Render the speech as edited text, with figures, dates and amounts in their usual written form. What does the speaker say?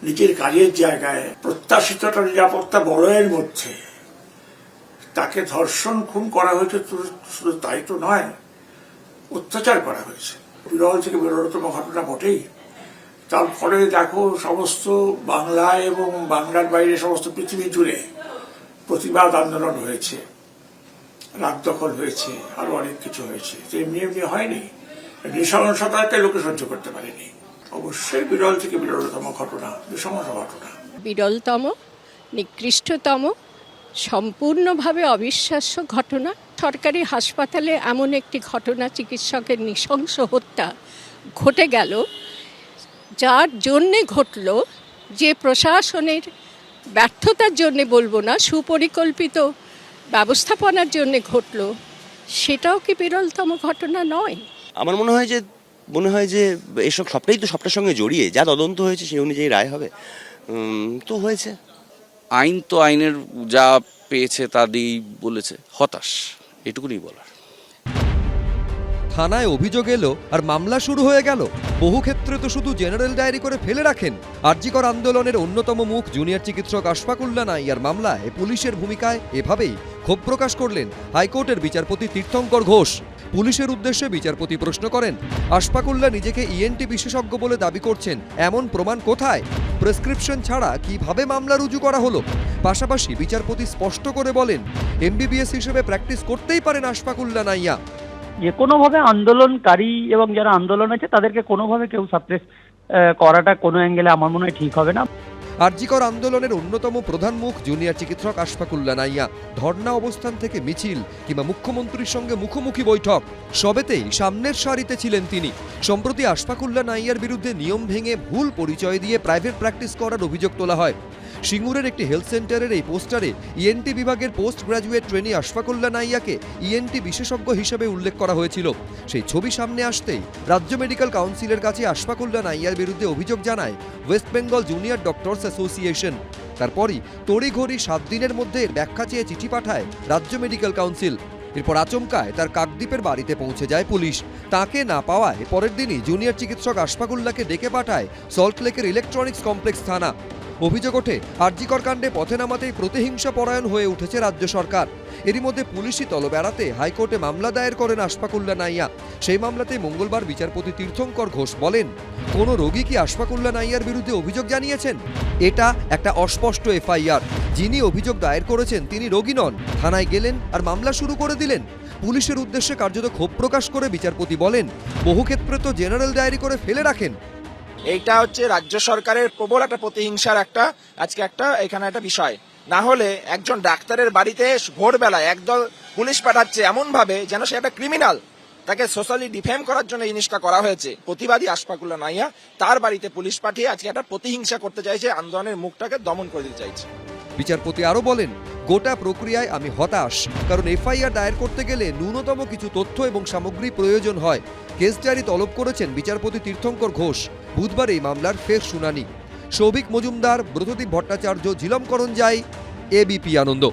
নিজের কাজের জায়গায় প্রত্যাশিতটা নিরাপত্তা বলয়ের মধ্যে তাকে ধর্ষণ খুন করা হয়েছে, শুধু তাই তো নয়, অত্যাচার করা হয়েছে। বিরল থেকে বিরলতম ঘটনা বটেই। তার ফলে দেখো সমস্ত বাংলায় এবং বাংলার বাইরে সমস্ত পৃথিবী জুড়ে প্রতিবাদ আন্দোলন হয়েছে, রাত দখল হয়েছে, আরো অনেক কিছু হয়েছে। এমনি এমনি হয়নি, নৃশংসতাকে লোকে সহ্য করতে পারেনি। অবশ্যই বিরল থেকে বিরলতম ঘটনা, নৃশংস ঘটনা। বিরলতম, নিকৃষ্টতম, সম্পূর্ণভাবে অবিশ্বাস্য ঘটনা। সরকারি হাসপাতালে এমন একটি ঘটনা, চিকিৎসকের নৃশংস হত্যা ঘটে গেল, যার জন্যে ঘটল, যে প্রশাসনের ব্যর্থতার জন্যে বলবো না, সুপরিকল্পিত ব্যবস্থাপনার জন্যে ঘটল, সেটাও কি বিরলতম ঘটনা নয়? আমার মনে হয় যে এসব সবটাই তো সবটার সঙ্গে জড়িয়ে, যা তদন্ত হয়েছে সেই অনুযায়ী রায় হবে। তো হয়েছে, আইন তো আইনের যা পেয়েছে তা দিয়েই বলেছে। হতাশ, এটুকুনি বলার। থানায় অভিযোগ এলো আর মামলা শুরু হয়ে গেল। বহু ক্ষেত্রে তো শুধু জেনারেল ডায়েরি করে ফেলে রাখেন। আরজিকর আন্দোলনের অন্যতম মুখ জুনিয়র চিকিৎসক আশফাকুল্লাহ নাইয়ার মামলায় পুলিশের ভূমিকায় এভাবেই ক্ষোভ প্রকাশ করলেন হাইকোর্টের বিচারপতি তীর্থঙ্কর ঘোষ। পুলিশের উদ্দেশ্যে বিচারপতি প্রশ্ন করেন, আশফাকুল্লাহ নিজেকে ইএনটি বিশেষজ্ঞ বলে দাবি করছেন, এমন প্রমাণ কোথায়? প্রেসক্রিপশন ছাড়া কিভাবে মামলা রুজু করা হলো? পাশাপাশি বিচারপতি স্পষ্ট করে বলেন, এমবিবিএস হিসেবে প্র্যাকটিস করতেই পারেন আশফাকুল্লাহ নাইয়া। যে কোনোভাবে আন্দোলনকারী এবং যারা আন্দোলন আছে তাদেরকে কোনোভাবে কেউ সাপ্রেস করাটা কোনো অ্যাঙ্গেলে আমার মনে হয় ঠিক হবে না। আরজিকর আন্দোলনের অন্যতম প্রধান মুখ জুনিয়র চিকিৎসক আশফাকুল্লাহ নাইয়া। ধর্ণা অবস্থান থেকে মিছিল কিংবা মুখ্যমন্ত্রীর সঙ্গে মুখোমুখি বৈঠক, সবেতেই সামনের সারিতে ছিলেন তিনি। সম্প্রতি আশফাকুল্লাহ নাইয়ার বিরুদ্ধে নিয়ম ভেঙে ভুল পরিচয় দিয়ে প্রাইভেট প্র্যাকটিস করার অভিযোগ তোলা হয়। সিঙ্গুরের একটি হেলথ সেন্টারের এই পোস্টারে ইএনটি বিভাগের পোস্ট গ্র্যাজুয়েট ট্রেনি আশফাকুল্লাহ নাইয়াকে ইএনটি বিশেষজ্ঞ হিসেবে উল্লেখ করা হয়েছিল। সেই ছবি সামনে আসতেই রাজ্য মেডিকেল কাউন্সিলের কাছে আশফাকুল্লাহ নাইয়ার বিরুদ্ধে অভিযোগ জানায় West Bengal junior doctors association. তারপরই তড়িঘড়ি 7 দিনের মধ্যে এর ব্যাখ্যা চেয়ে চিঠি পাঠায় রাজ্য মেডিকেল কাউন্সিল। এরপর আচমকায় তার কাকদ্বীপের বাড়িতে পৌঁছে যায় পুলিশ। তাকে না পাওয়ায় পরের দিনই জুনিয়র চিকিৎসক আশফাকুল্লাহকে ডেকে পাঠায় সল্টলেকের ইলেকট্রনিক্স কমপ্লেক্স থানা। অভিযোগ ওঠে, আরজিকর কাণ্ডে পথে নামাতেই প্রতিহিংসা পরায়ণ হয়ে উঠেছে রাজ্য সরকার। এরই মধ্যে পুলিশি তলব এড়াতে হাইকোর্টে মামলা দায়ের করেন আশফাকুল্লাহ নাইয়া। সেই মামলাতে মঙ্গলবার বিচারপতি তীর্থঙ্কর ঘোষ বলেন, কোনো রোগী কি আশফাকুল্লাহ নাইয়ার বিরুদ্ধে অভিযোগ জানিয়েছেন? এটা একটা অস্পষ্ট এফআইআর। যিনি অভিযোগ দায়ের করেছেন তিনি রোগী নন। থানায় গেলেন আর মামলা শুরু করে দিলেন। পুলিশের উদ্দেশ্যে কার্যত ক্ষোভ প্রকাশ করে বিচারপতি বলেন, বহু ক্ষেত্রে তো জেনারেল ডায়েরি করে ফেলে রাখেন। এইটা হচ্ছে রাজ্য সরকারের প্রবল একটা প্রতিহিংসার এখানে একটা বিষয়। না হলে একজন ডাক্তারের বাড়িতে ভোরবেলায় একদল পুলিশ পাঠাচ্ছে এমন ভাবে যেন সে একটা ক্রিমিনাল, তাকে সোশ্যালি ডিফেম করার জন্য এই জিনিসটা করা হয়েছে। প্রতিবাদী আশফাকুল্লাহ নাইয়া তার বাড়িতে পুলিশ পাঠিয়ে আজকে একটা প্রতিহিংসা করতে চাইছে, আন্দোলনের মুখটাকে দমন করে দিতে চাইছে। বিচারপতি আরো বলেন, গোটা প্রক্রিয়ায় আমি হতাশ, কারণ এফআইআর দায়ের করতে গেলে ন্যূনতম কিছু তথ্য এবং সামগ্রী প্রয়োজন হয়। কেস ডায়েরি তলব করেছেন বিচারপতি তীর্থঙ্কর ঘোষ। বুধবার এই মামলার ফের শুনানি। সৌভিক মজুমদার, ব্রতদীপ ভট্টাচার্য, ঝিলম করঞ্জাই, এবিপি আনন্দ।